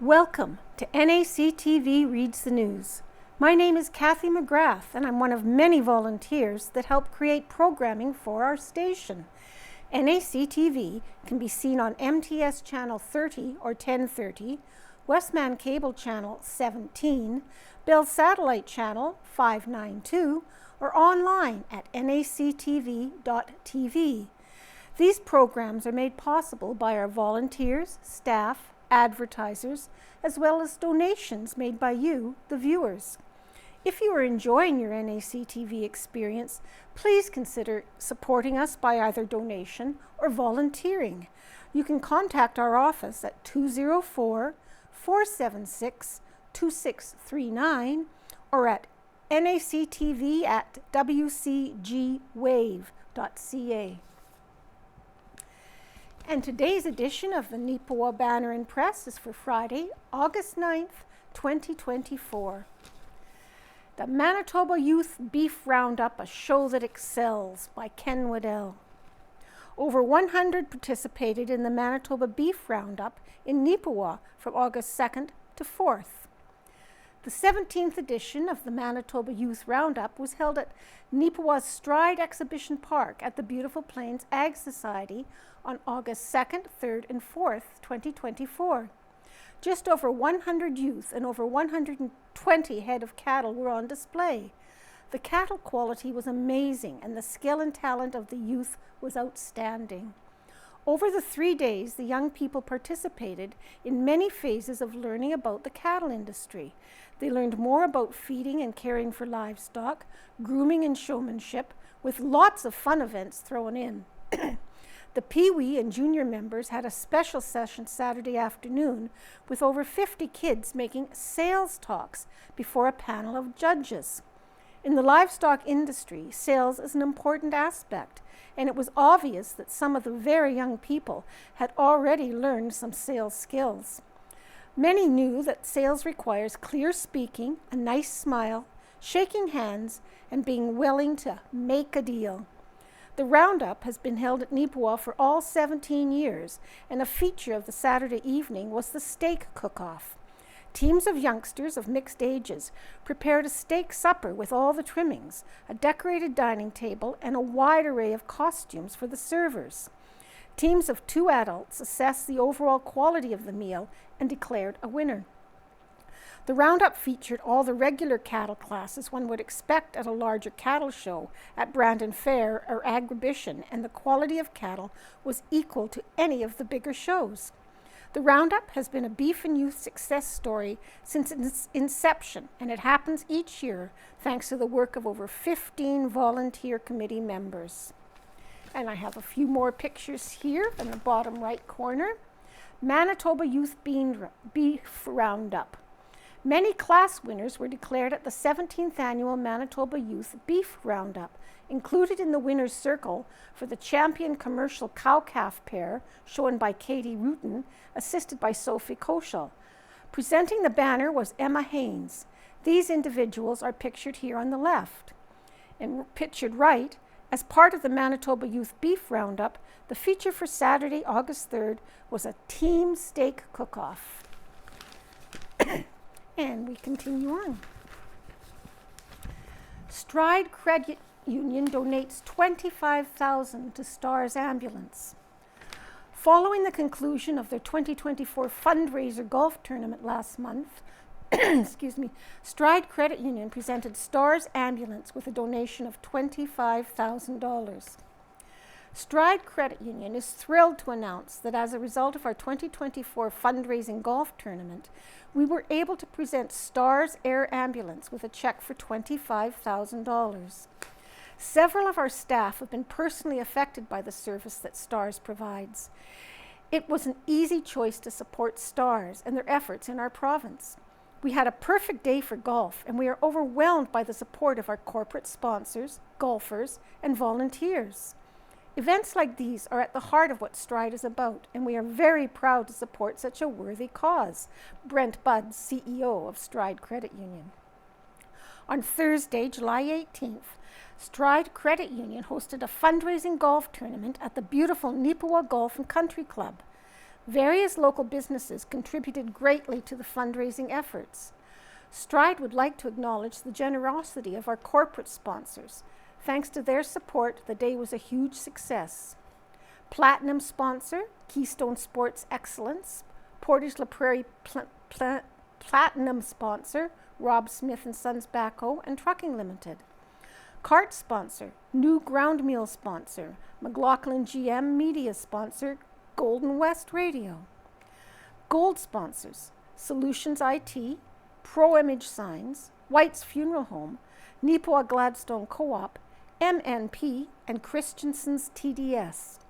Welcome to NACTV Reads the News. My name is Cathy McGrath, and I'm one of many volunteers that help create programming for our station. NACTV can be seen on MTS Channel 30 or 1030, Westman Cable Channel 17, Bell Satellite Channel 592, or online at nactv.tv. These programs are made possible by our volunteers, staff, advertisers, as well as donations made by you, the viewers. If you are enjoying your NACTV experience, please consider supporting us by either donation or volunteering. You can contact our office at 204-476-2639 or at nactv@wcgwave.ca. And today's edition of the Neepawa Banner and Press is for Friday, August 9th, 2024. The Manitoba Youth Beef Roundup, a show that excels, by Ken Waddell. Over 100 participated in the Manitoba Beef Roundup in Neepawa from August 2nd to 4th. The 17th edition of the Manitoba Youth Roundup was held at Neepawa's Stride Exhibition Park at the Beautiful Plains Ag Society on August 2nd, 3rd, and 4th, 2024. Just over 100 youth and over 120 head of cattle were on display. The cattle quality was amazing, and the skill and talent of the youth was outstanding. Over the 3 days, the young people participated in many phases of learning about the cattle industry. They learned more about feeding and caring for livestock, grooming and showmanship, with lots of fun events thrown in. The Pee-wee and junior members had a special session Saturday afternoon with over 50 kids making sales talks before a panel of judges. In the livestock industry, sales is an important aspect, and it was obvious that some of the very young people had already learned some sales skills. Many knew that sales requires clear speaking, a nice smile, shaking hands, and being willing to make a deal. The roundup has been held at Neepawa for all 17 years, and a feature of the Saturday evening was the steak cook-off. Teams of youngsters of mixed ages prepared a steak supper with all the trimmings, a decorated dining table, and a wide array of costumes for the servers. Teams of 2 adults assessed the overall quality of the meal and declared a winner. The roundup featured all the regular cattle classes one would expect at a larger cattle show at Brandon Fair or Agribition, and the quality of cattle was equal to any of the bigger shows. The roundup has been a beef and youth success story since its inception, and it happens each year thanks to the work of over 15 volunteer committee members. And I have a few more pictures here in the bottom right corner. Manitoba Youth Beef Roundup. Many class winners were declared at the 17th Annual Manitoba Youth Beef Roundup. Included in the winner's circle for the champion commercial cow-calf pair, shown by Katie Rutten, assisted by Sophie Koschel. Presenting the banner was Emma Haynes. These individuals are pictured here on the left. And pictured right, as part of the Manitoba Youth Beef Roundup, the feature for Saturday, August 3rd, was a team steak cook-off. And we continue on. Stride Credit Union donates $25,000 to Stars Ambulance. Following the conclusion of their 2024 fundraiser golf tournament last month, Stride Credit Union presented Stars Ambulance with a donation of $25,000. Stride Credit Union is thrilled to announce that as a result of our 2024 fundraising golf tournament, we were able to present Stars Air Ambulance with a check for $25,000. Several of our staff have been personally affected by the service that Stars provides. It was an easy choice to support Stars and their efforts in our province. We had a perfect day for golf, and we are overwhelmed by the support of our corporate sponsors, golfers, and volunteers. Events like these are at the heart of what Stride is about, and we are very proud to support such a worthy cause. Brent Budd, CEO of Stride Credit Union. On Thursday, July 18th, Stride Credit Union hosted a fundraising golf tournament at the beautiful Neepawa Golf and Country Club. Various local businesses contributed greatly to the fundraising efforts. Stride would like to acknowledge the generosity of our corporate sponsors. Thanks to their support, the day was a huge success. Platinum sponsor, Keystone Sports Excellence. Portage La Prairie Platinum sponsor, Rob Smith and Sons Backhoe and Trucking Limited. Cart sponsor, New Ground Meal sponsor, McLaughlin GM Media sponsor, Golden West Radio. Gold sponsors, Solutions IT, Pro Image Signs, White's Funeral Home, Neepawa Gladstone Co-op, MNP, and Christensen's TDS.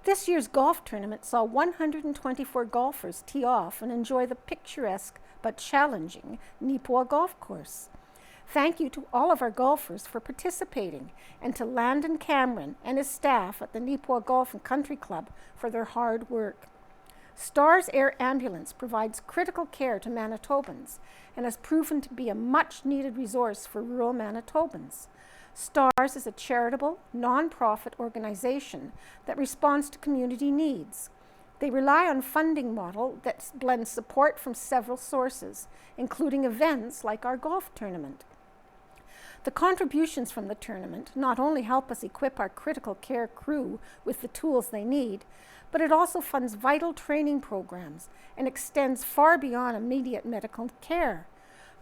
This year's golf tournament saw 124 golfers tee off and enjoy the picturesque but challenging Neepawa Golf Course. Thank you to all of our golfers for participating, and to Landon Cameron and his staff at the Neepawa Golf and Country Club for their hard work. STARS Air Ambulance provides critical care to Manitobans and has proven to be a much-needed resource for rural Manitobans. STARS is a charitable, non-profit organization that responds to community needs. They rely on a funding model that blends support from several sources, including events like our golf tournament. The contributions from the tournament not only help us equip our critical care crew with the tools they need, but it also funds vital training programs and extends far beyond immediate medical care.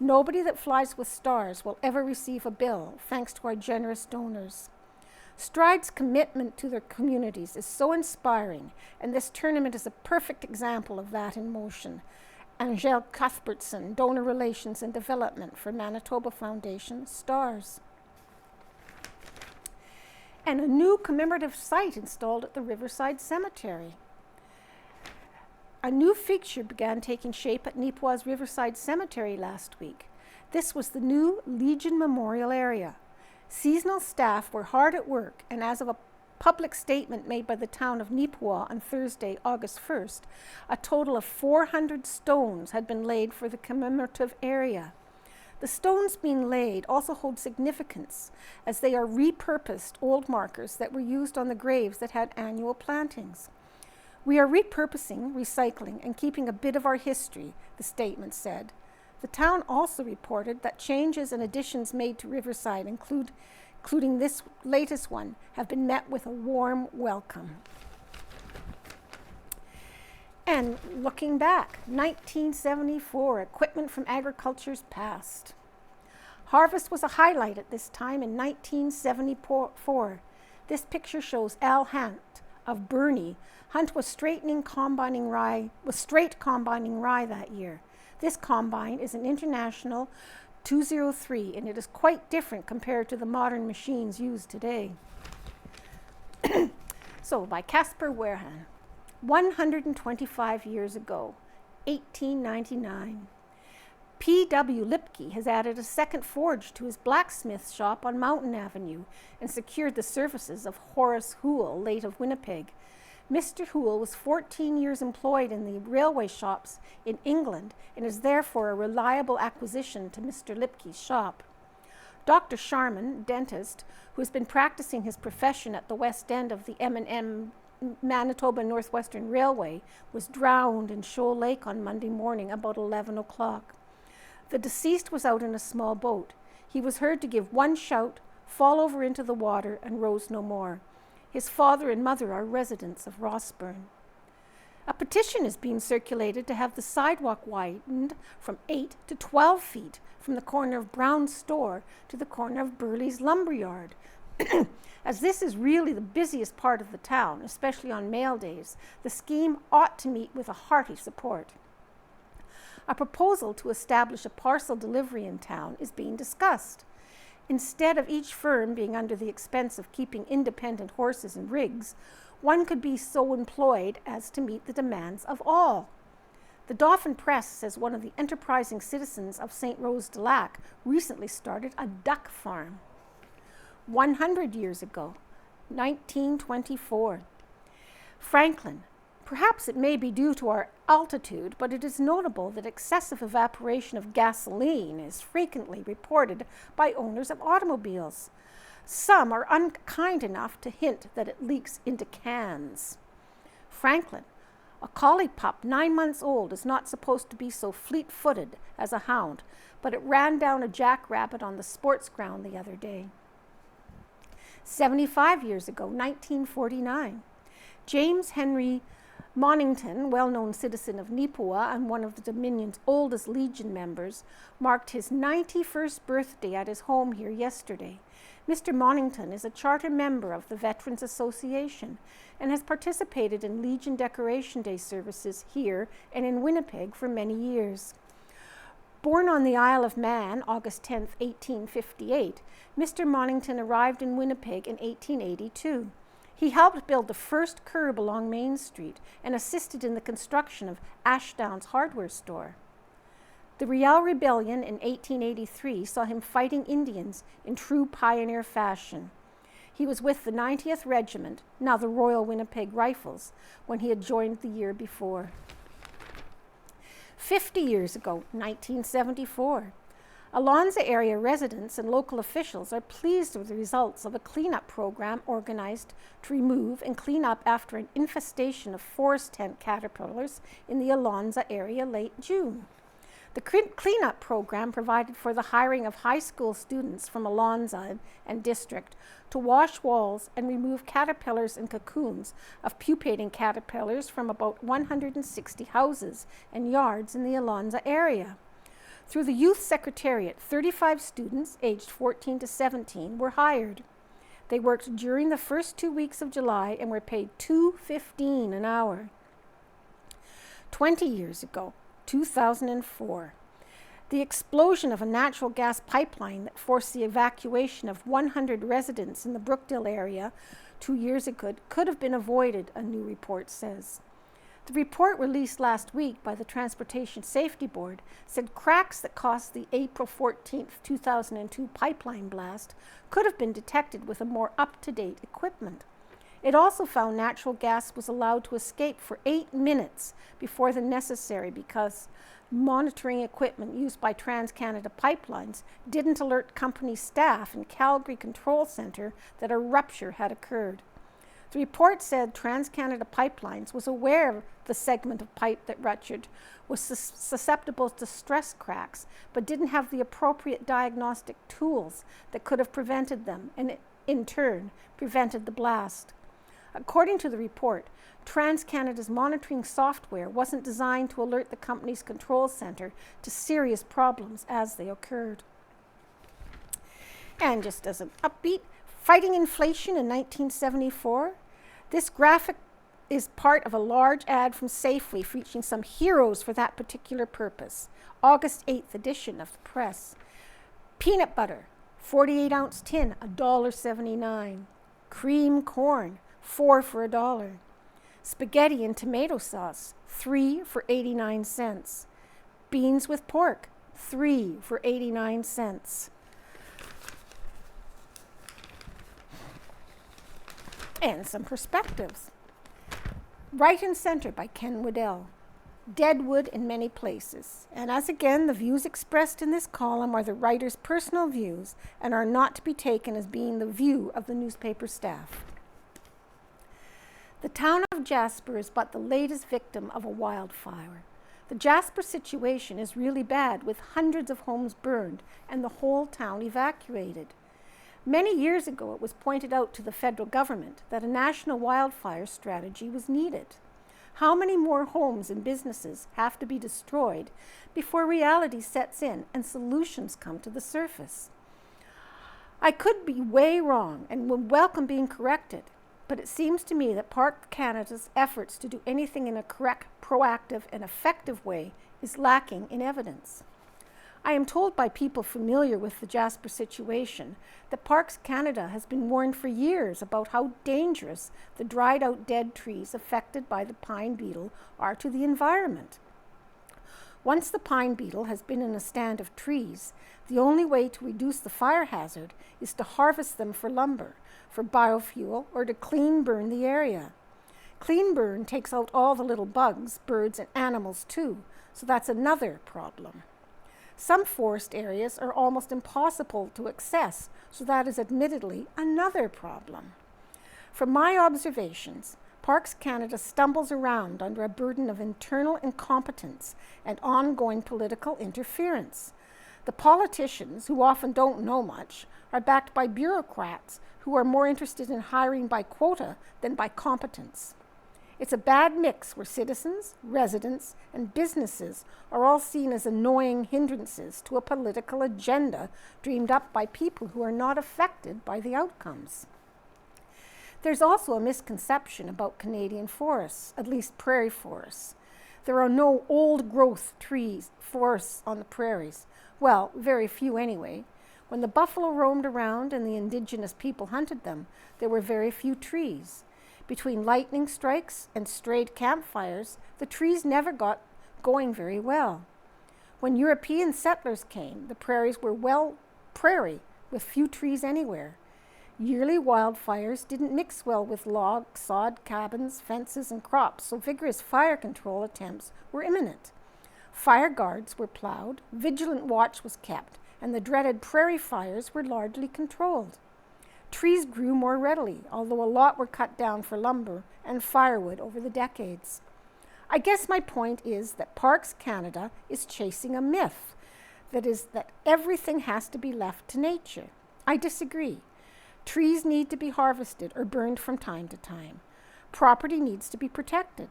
Nobody that flies with STARS will ever receive a bill, thanks to our generous donors. Stride's commitment to their communities is so inspiring, and this tournament is a perfect example of that in motion. Angel Cuthbertson, Donor Relations and Development for Manitoba Foundation, STARS. And a new commemorative site installed at the Riverside Cemetery. A new feature began taking shape at Neepawa's Riverside Cemetery last week. This was the new Legion Memorial area. Seasonal staff were hard at work, and as of a public statement made by the town of Neepawa on Thursday, August 1st, a total of 400 stones had been laid for the commemorative area. The stones being laid also hold significance, as they are repurposed old markers that were used on the graves that had annual plantings. We are repurposing, recycling, and keeping a bit of our history, the statement said. The town also reported that changes and additions made to Riverside, including this latest one, have been met with a warm welcome. And looking back, 1974, equipment from agriculture's past. Harvest was a highlight at this time in 1974. This picture shows Al Hunt of Burnie. Hunt was straight combining rye that year. This combine is an International 203, and it is quite different compared to the modern machines used today. So, by Caspar Werhan, 125 years ago, 1899. P.W. Lipke has added a second forge to his blacksmith shop on Mountain Avenue and secured the services of Horace Hoole, late of Winnipeg. Mr. Hoole was 14 years employed in the railway shops in England and is therefore a reliable acquisition to Mr. Lipke's shop. Dr. Sharman, dentist, who has been practicing his profession at the west end of the M&M Manitoba Northwestern Railway, was drowned in Shoal Lake on Monday morning about 11 o'clock. The deceased was out in a small boat. He was heard to give one shout, fall over into the water, and rose no more. His father and mother are residents of Rossburn. A petition is being circulated to have the sidewalk widened from 8 to 12 feet from the corner of Brown's store to the corner of Burley's lumberyard. As this is really the busiest part of the town, especially on mail days, the scheme ought to meet with a hearty support. A proposal to establish a parcel delivery in town is being discussed. Instead of each firm being under the expense of keeping independent horses and rigs, one could be so employed as to meet the demands of all. The Dauphin Press says one of the enterprising citizens of St. Rose de Lac recently started a duck farm. 100 years ago, 1924. Franklin. Perhaps it may be due to our altitude, but it is notable that excessive evaporation of gasoline is frequently reported by owners of automobiles. Some are unkind enough to hint that it leaks into cans. Franklin. A collie pup 9 months old is not supposed to be so fleet-footed as a hound, but it ran down a jackrabbit on the sports ground the other day. 75 years ago, 1949, James Henry Monington, well-known citizen of Neepawa and one of the Dominion's oldest Legion members, marked his 91st birthday at his home here yesterday. Mr. Monington is a charter member of the Veterans Association and has participated in Legion Decoration Day services here and in Winnipeg for many years. Born on the Isle of Man, August 10, 1858, Mr. Monington arrived in Winnipeg in 1882. He helped build the first curb along Main Street and assisted in the construction of Ashdown's hardware store. The Riel Rebellion in 1883 saw him fighting Indians in true pioneer fashion. He was with the 90th Regiment, now the Royal Winnipeg Rifles, when he had joined the year before. 50 years ago, 1974, Alonza area residents and local officials are pleased with the results of a cleanup program organized to remove and clean up after an infestation of forest tent caterpillars in the Alonza area late June. The cleanup program provided for the hiring of high school students from Alonza and district to wash walls and remove caterpillars and cocoons of pupating caterpillars from about 160 houses and yards in the Alonza area. Through the Youth Secretariat, 35 students aged 14 to 17 were hired. They worked during the first 2 weeks of July and were paid $2.15 an hour. 20 years ago, 2004, the explosion of a natural gas pipeline that forced the evacuation of 100 residents in the Brookdale area 2 years ago could have been avoided, a new report says. The report released last week by the Transportation Safety Board said cracks that caused the April 14, 2002 pipeline blast could have been detected with a more up-to-date equipment. It also found natural gas was allowed to escape for 8 minutes before the necessary because monitoring equipment used by TransCanada Pipelines didn't alert company staff in Calgary Control Center that a rupture had occurred. The report said TransCanada Pipelines was aware of the segment of pipe that ruptured was susceptible to stress cracks, but didn't have the appropriate diagnostic tools that could have prevented them and, in turn, prevented the blast. According to the report, TransCanada's monitoring software wasn't designed to alert the company's control center to serious problems as they occurred. And just as an upbeat, fighting inflation in 1974, this graphic is part of a large ad from Safeway featuring some heroes for that particular purpose. August 8th edition of the press. Peanut butter, 48-ounce tin, $1.79. Cream corn, 4 for $1. Spaghetti and tomato sauce, 3 for 89 cents. Beans with pork, 3 for 89 cents. And some perspectives. Right and Center by Ken Waddell. Deadwood in many places. And as again, the views expressed in this column are the writer's personal views and are not to be taken as being the view of the newspaper staff. The town of Jasper is but the latest victim of a wildfire. The Jasper situation is really bad, with hundreds of homes burned and the whole town evacuated. Many years ago, it was pointed out to the federal government that a national wildfire strategy was needed. How many more homes and businesses have to be destroyed before reality sets in and solutions come to the surface? I could be way wrong and would welcome being corrected, but it seems to me that Park Canada's efforts to do anything in a correct, proactive, and effective way is lacking in evidence. I am told by people familiar with the Jasper situation that Parks Canada has been warned for years about how dangerous the dried out dead trees affected by the pine beetle are to the environment. Once the pine beetle has been in a stand of trees, the only way to reduce the fire hazard is to harvest them for lumber, for biofuel, or to clean burn the area. Clean burn takes out all the little bugs, birds, and animals too, so that's another problem. Some forest areas are almost impossible to access, so that is admittedly another problem. From my observations, Parks Canada stumbles around under a burden of internal incompetence and ongoing political interference. The politicians, who often don't know much, are backed by bureaucrats who are more interested in hiring by quota than by competence. It's a bad mix where citizens, residents, and businesses are all seen as annoying hindrances to a political agenda dreamed up by people who are not affected by the outcomes. There's also a misconception about Canadian forests, at least prairie forests. There are no old-growth forests on the prairies. Well, very few anyway. When the buffalo roamed around and the indigenous people hunted them, there were very few trees. Between lightning strikes and strayed campfires, the trees never got going very well. When European settlers came, the prairies were prairie with few trees anywhere. Yearly wildfires didn't mix well with log, sod, cabins, fences, and crops, so vigorous fire control attempts were imminent. Fire guards were plowed, vigilant watch was kept, and the dreaded prairie fires were largely controlled. Trees grew more readily, although a lot were cut down for lumber and firewood over the decades. I guess my point is that Parks Canada is chasing a myth, that is, that everything has to be left to nature. I disagree. Trees need to be harvested or burned from time to time. Property needs to be protected.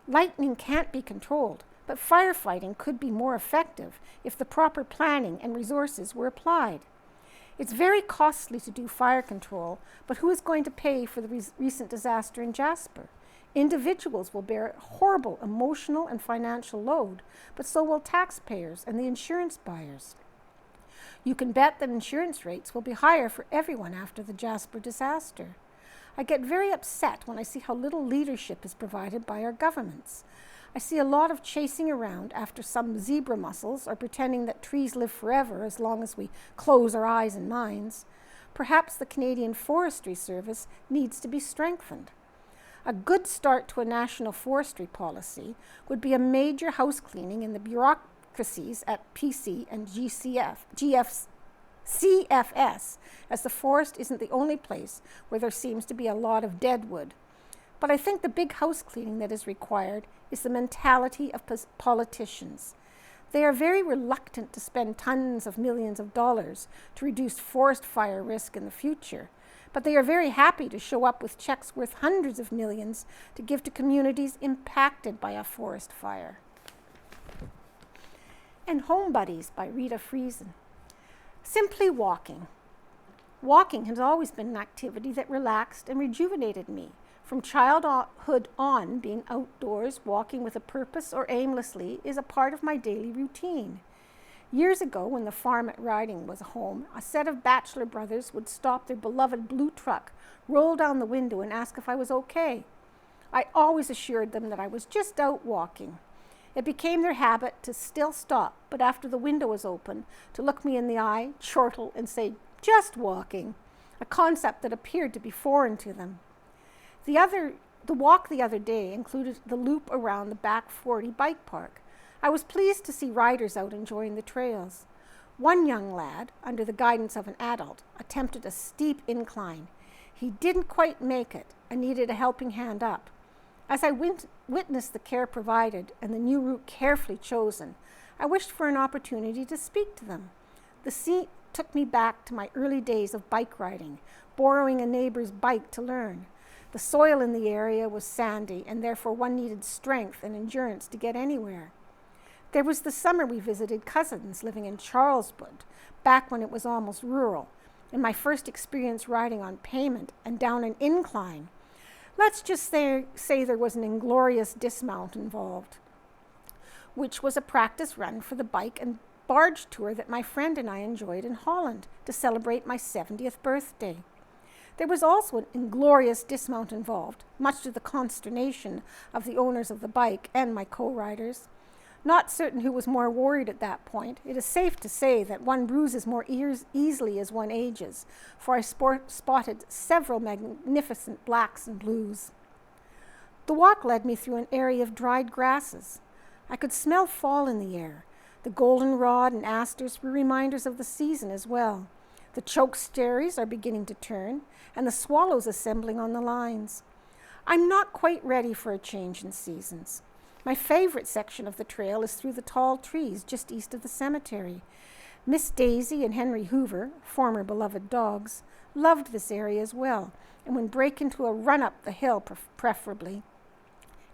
Lightning can't be controlled, but firefighting could be more effective if the proper planning and resources were applied. It's very costly to do fire control, but who is going to pay for the recent disaster in Jasper? Individuals will bear a horrible emotional and financial load, but so will taxpayers and the insurance buyers. You can bet that insurance rates will be higher for everyone after the Jasper disaster. I get very upset when I see how little leadership is provided by our governments. I see a lot of chasing around after some zebra mussels or pretending that trees live forever as long as we close our eyes and minds. Perhaps the Canadian Forestry Service needs to be strengthened. A good start to a national forestry policy would be a major house cleaning in the bureaucracies at PC and CFS, as the forest isn't the only place where there seems to be a lot of dead wood. But I think the big house cleaning that is required is the mentality of politicians. They are very reluctant to spend tons of millions of dollars to reduce forest fire risk in the future, but they are very happy to show up with checks worth hundreds of millions to give to communities impacted by a forest fire. And Home Buddies by Rita Friesen. Simply walking. Walking has always been an activity that relaxed and rejuvenated me. From childhood on, being outdoors, walking with a purpose or aimlessly is a part of my daily routine. Years ago, when the farm at Riding was a home, a set of bachelor brothers would stop their beloved blue truck, roll down the window, and ask if I was okay. I always assured them that I was just out walking. It became their habit to still stop, but after the window was open, to look me in the eye, chortle, and say, "Just walking," a concept that appeared to be foreign to them. The walk the other day included the loop around the Back 40 bike park. I was pleased to see riders out enjoying the trails. One young lad, under the guidance of an adult, attempted a steep incline. He didn't quite make it and needed a helping hand up. As I witnessed the care provided and the new route carefully chosen, I wished for an opportunity to speak to them. The scene took me back to my early days of bike riding, borrowing a neighbor's bike to learn. The soil in the area was sandy, and therefore one needed strength and endurance to get anywhere. There was the summer we visited cousins living in Charleswood, back when it was almost rural, and my first experience riding on pavement and down an incline. Let's just say there was an inglorious dismount involved, which was a practice run for the bike and barge tour that my friend and I enjoyed in Holland to celebrate my 70th birthday. There was also an inglorious dismount involved, much to the consternation of the owners of the bike and my co-riders. Not certain who was more worried at that point, it is safe to say that one bruises more easily as one ages, for I spotted several magnificent blacks and blues. The walk led me through an area of dried grasses. I could smell fall in the air. The goldenrod and asters were reminders of the season as well. The chokesterries are beginning to turn, and the swallows assembling on the lines. I'm not quite ready for a change in seasons. My favorite section of the trail is through the tall trees just east of the cemetery. Miss Daisy and Henry Hoover, former beloved dogs, loved this area as well, and would break into a run up the hill preferably.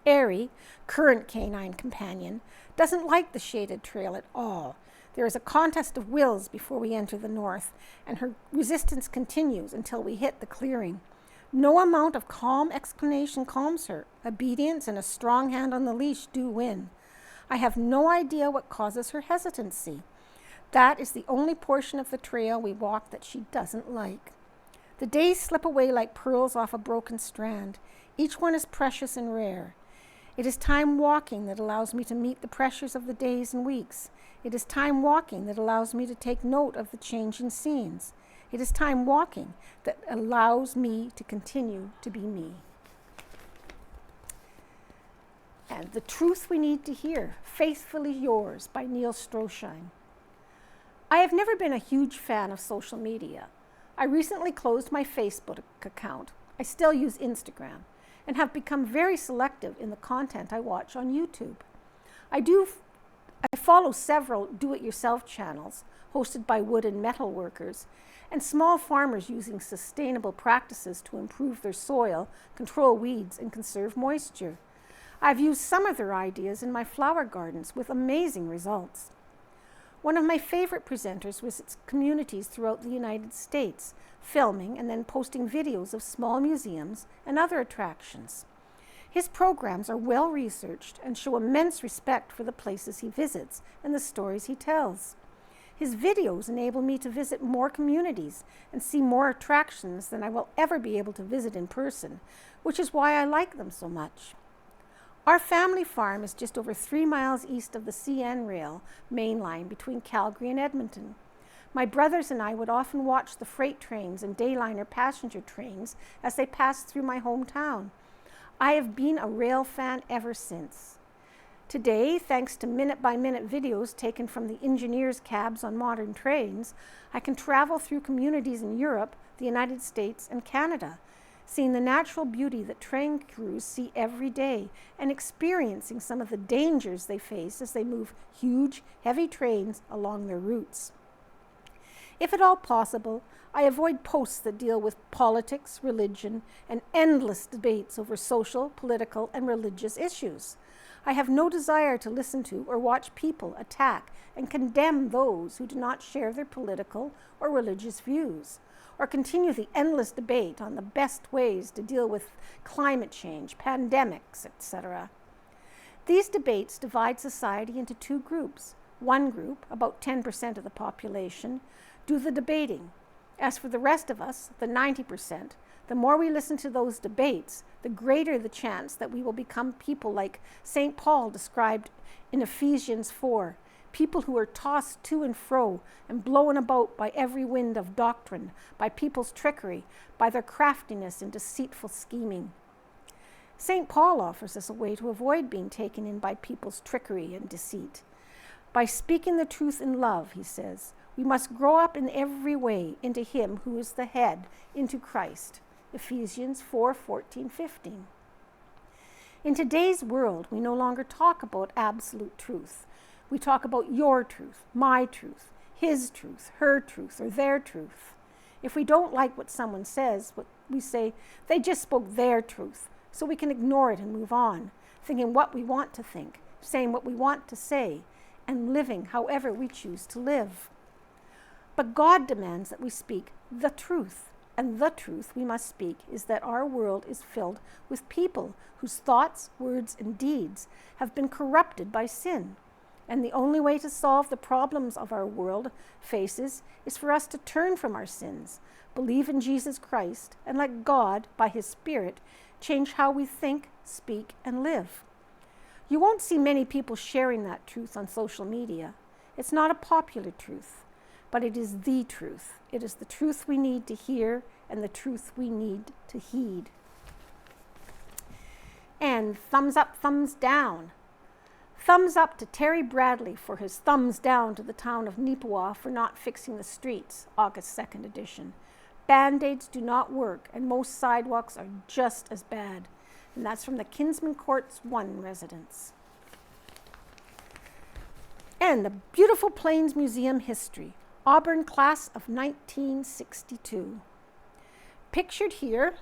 Airy, current canine companion, doesn't like the shaded trail at all. There is a contest of wills before we enter the north, and her resistance continues until we hit the clearing. No amount of calm explanation calms her. Obedience and a strong hand on the leash do win. I have no idea what causes her hesitancy. That is the only portion of the trail we walk that she doesn't like. The days slip away like pearls off a broken strand. Each one is precious and rare. It is time walking that allows me to meet the pressures of the days and weeks. It is time walking that allows me to take note of the changing scenes. It is time walking that allows me to continue to be me. And The Truth We Need to Hear, Faithfully Yours by Neil Stroschein. I have never been a huge fan of social media. I recently closed my Facebook account. I still use Instagram and have become very selective in the content I watch on YouTube. I follow several do-it-yourself channels hosted by wood and metal workers and small farmers using sustainable practices to improve their soil, control weeds, and conserve moisture. I've used some of their ideas in my flower gardens with amazing results. One of my favorite presenters visits communities throughout the United States, filming and then posting videos of small museums and other attractions. His programs are well researched and show immense respect for the places he visits and the stories he tells. His videos enable me to visit more communities and see more attractions than I will ever be able to visit in person, which is why I like them so much. Our family farm is just over 3 miles east of the CN Rail main line between Calgary and Edmonton. My brothers and I would often watch the freight trains and Dayliner passenger trains as they passed through my hometown. I have been a rail fan ever since. Today, thanks to minute-by-minute videos taken from the engineers' cabs on modern trains, I can travel through communities in Europe, the United States, and Canada, seeing the natural beauty that train crews see every day and experiencing some of the dangers they face as they move huge, heavy trains along their routes. If at all possible, I avoid posts that deal with politics, religion, and endless debates over social, political, and religious issues. I have no desire to listen to or watch people attack and condemn those who do not share their political or religious views, or continue the endless debate on the best ways to deal with climate change, pandemics, etc. These debates divide society into two groups. One group, about 10% of the population, do the debating. As for the rest of us, the 90%, the more we listen to those debates, the greater the chance that we will become people like St. Paul described in Ephesians 4, people who are tossed to and fro and blown about by every wind of doctrine, by people's trickery, by their craftiness and deceitful scheming. St. Paul offers us a way to avoid being taken in by people's trickery and deceit. By speaking the truth in love, he says, we must grow up in every way into him who is the head, into Christ. Ephesians 4:14-15. In today's world, we no longer talk about absolute truth. We talk about your truth, my truth, his truth, her truth, or their truth. If we don't like what someone says, we say, they just spoke their truth, so we can ignore it and move on, thinking what we want to think, saying what we want to say, and living however we choose to live. But God demands that we speak the truth, and the truth we must speak is that our world is filled with people whose thoughts, words, and deeds have been corrupted by sin. And the only way to solve the problems of our world faces is for us to turn from our sins, believe in Jesus Christ, and let God, by his Spirit, change how we think, speak, and live. You won't see many people sharing that truth on social media. It's not a popular truth, but it is the truth. It is the truth we need to hear and the truth we need to heed. And thumbs up, thumbs down. Thumbs up to Terry Bradley for his thumbs down to the town of Neepawa for not fixing the streets, August 2nd edition. Band-aids do not work, and most sidewalks are just as bad. and that's from the Kinsman Courts 1 residence. And the beautiful Plains Museum history, Auburn class of 1962. Pictured here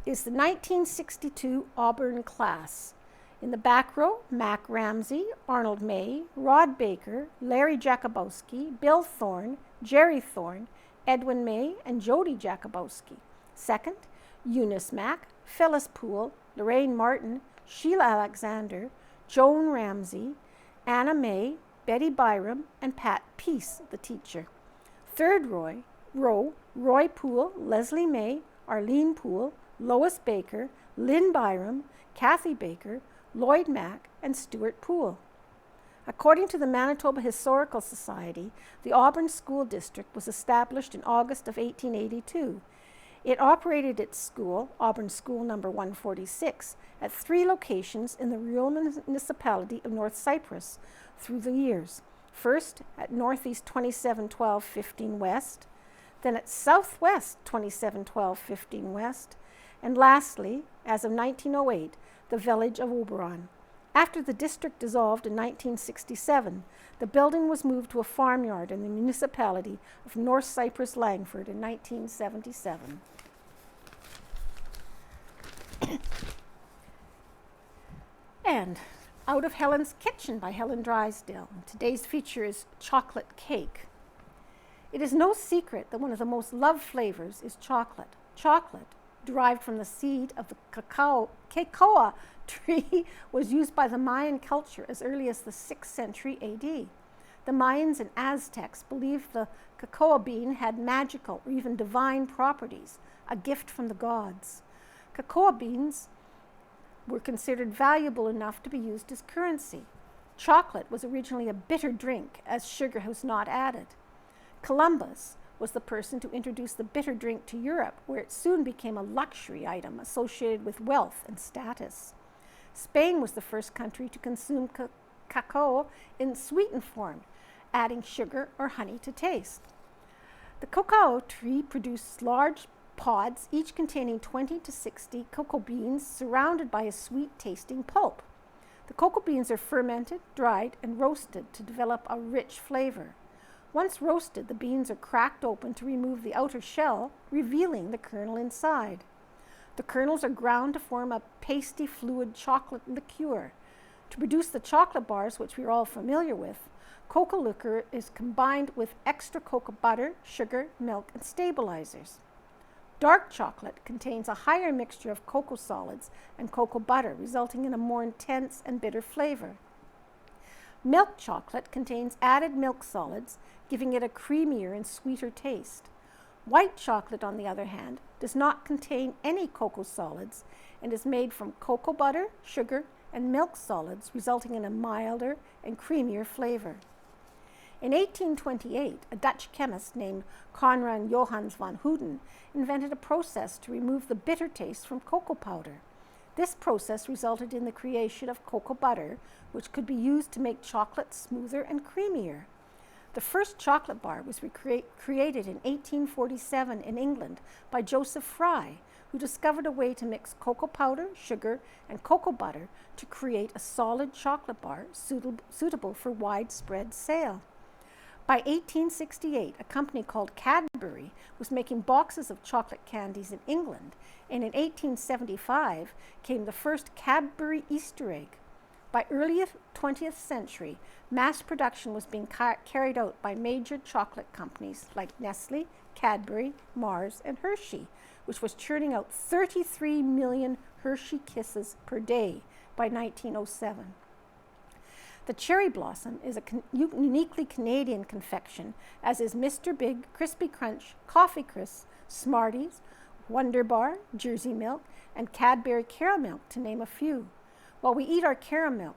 is the 1962 Auburn class. In the back row, Mac Ramsey, Arnold May, Rod Baker, Larry Jakubowski, Bill Thorne, Jerry Thorne, Edwin May, and Jody Jakubowski. Second, Eunice Mack, Phyllis Poole, Lorraine Martin, Sheila Alexander, Joan Ramsey, Anna May, Betty Byram, and Pat Peace, the teacher. Third row, Roy Poole, Leslie May, Arlene Poole, Lois Baker, Lynn Byram, Cathy Baker, Lloyd Mack, and Stuart Poole. According to the Manitoba Historical Society, the Auburn School District was established in August of 1882. It operated its school, Auburn School Number 146, at 3 locations in the rural municipality of North Cyprus through the years. First at Northeast 2712-15 West, then at Southwest 2712-15 West, and lastly, as of 1908, the village of Oberon. After the district dissolved in 1967, the building was moved to a farmyard in the municipality of North Cyprus Langford in 1977. And Out of Helen's Kitchen by Helen Drysdale. Today's feature is chocolate cake. It is no secret that one of the most loved flavors is chocolate. Chocolate, derived from the seed of the cocoa tree, was used by the Mayan culture as early as the 6th century AD. The Mayans and Aztecs believed the cocoa bean had magical or even divine properties, a gift from the gods. Cocoa beans were considered valuable enough to be used as currency. Chocolate was originally a bitter drink, as sugar was not added. Columbus was the person to introduce the bitter drink to Europe, where it soon became a luxury item associated with wealth and status. Spain was the first country to consume cacao in sweetened form, adding sugar or honey to taste. The cocoa tree produced large pods, each containing 20 to 60 cocoa beans surrounded by a sweet-tasting pulp. The cocoa beans are fermented, dried, and roasted to develop a rich flavor. Once roasted, the beans are cracked open to remove the outer shell, revealing the kernel inside. The kernels are ground to form a pasty fluid chocolate liqueur. To produce the chocolate bars, which we're all familiar with, cocoa liquor is combined with extra cocoa butter, sugar, milk, and stabilizers. Dark chocolate contains a higher mixture of cocoa solids and cocoa butter, resulting in a more intense and bitter flavor. Milk chocolate contains added milk solids, giving it a creamier and sweeter taste. White chocolate, on the other hand, does not contain any cocoa solids and is made from cocoa butter, sugar, and milk solids, resulting in a milder and creamier flavor. In 1828, a Dutch chemist named Conrad Johannes van Houten invented a process to remove the bitter taste from cocoa powder. This process resulted in the creation of cocoa butter, which could be used to make chocolate smoother and creamier. The first chocolate bar was created in 1847 in England by Joseph Fry, who discovered a way to mix cocoa powder, sugar, and cocoa butter to create a solid chocolate bar suitable for widespread sale. By 1868, a company called Cadbury was making boxes of chocolate candies in England, and in 1875 came the first Cadbury Easter egg. By early 20th century, mass production was being carried out by major chocolate companies like Nestle, Cadbury, Mars, and Hershey, which was churning out 33 million Hershey Kisses per day by 1907. The Cherry Blossom is a uniquely Canadian confection, as is Mr. Big, Crispy Crunch, Coffee Crisp, Smarties, Wonder Bar, Jersey Milk, and Cadbury Caramel, to name a few. While we eat our caramel,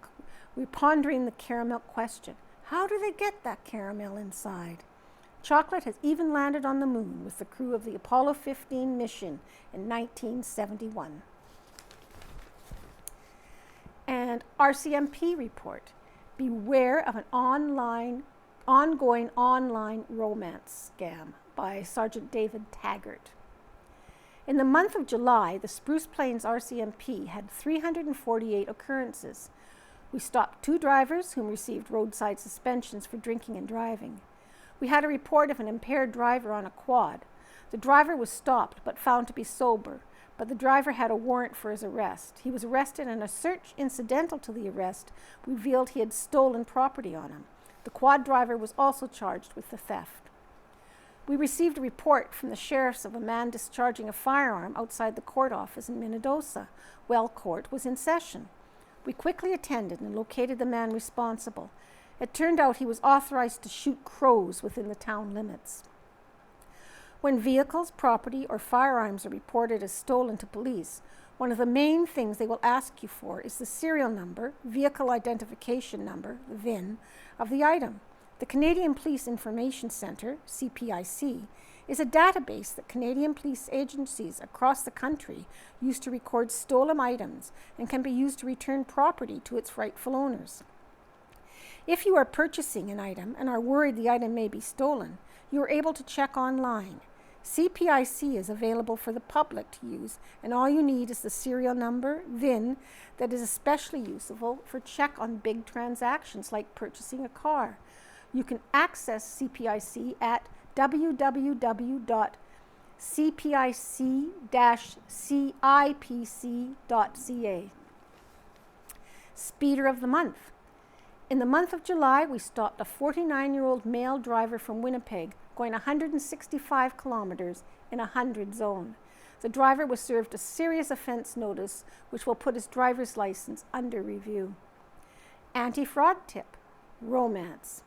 we're pondering the caramel question. How do they get that caramel inside? Chocolate has even landed on the moon with the crew of the Apollo 15 mission in 1971. And RCMP Report. Beware of an ongoing online romance scam by Sergeant David Taggart. In the month of July, the Spruce Plains RCMP had 348 occurrences. We stopped 2 drivers whom received roadside suspensions for drinking and driving. We had a report of an impaired driver on a quad. The driver was stopped but found to be sober, but the driver had a warrant for his arrest. He was arrested, and a search incidental to the arrest revealed he had stolen property on him. The quad driver was also charged with the theft. We received a report from the sheriffs of a man discharging a firearm outside the court office in Minnedosa while court was in session. We quickly attended and located the man responsible. It turned out he was authorized to shoot crows within the town limits. When vehicles, property, or firearms are reported as stolen to police, one of the main things they will ask you for is the serial number, vehicle identification number, the VIN, of the item. The Canadian Police Information Centre, CPIC, is a database that Canadian police agencies across the country use to record stolen items and can be used to return property to its rightful owners. If you are purchasing an item and are worried the item may be stolen, you are able to check online. CPIC is available for the public to use, and all you need is the serial number, VIN, that is especially useful for check on big transactions like purchasing a car. You can access CPIC at www.cpic-cipc.ca. Speeder of the month. In the month of July, we stopped a 49-year-old male driver from Winnipeg going 165 kilometers in a 100 zone. The driver was served a serious offense notice, which will put his driver's license under review. Anti-fraud tip. Romance.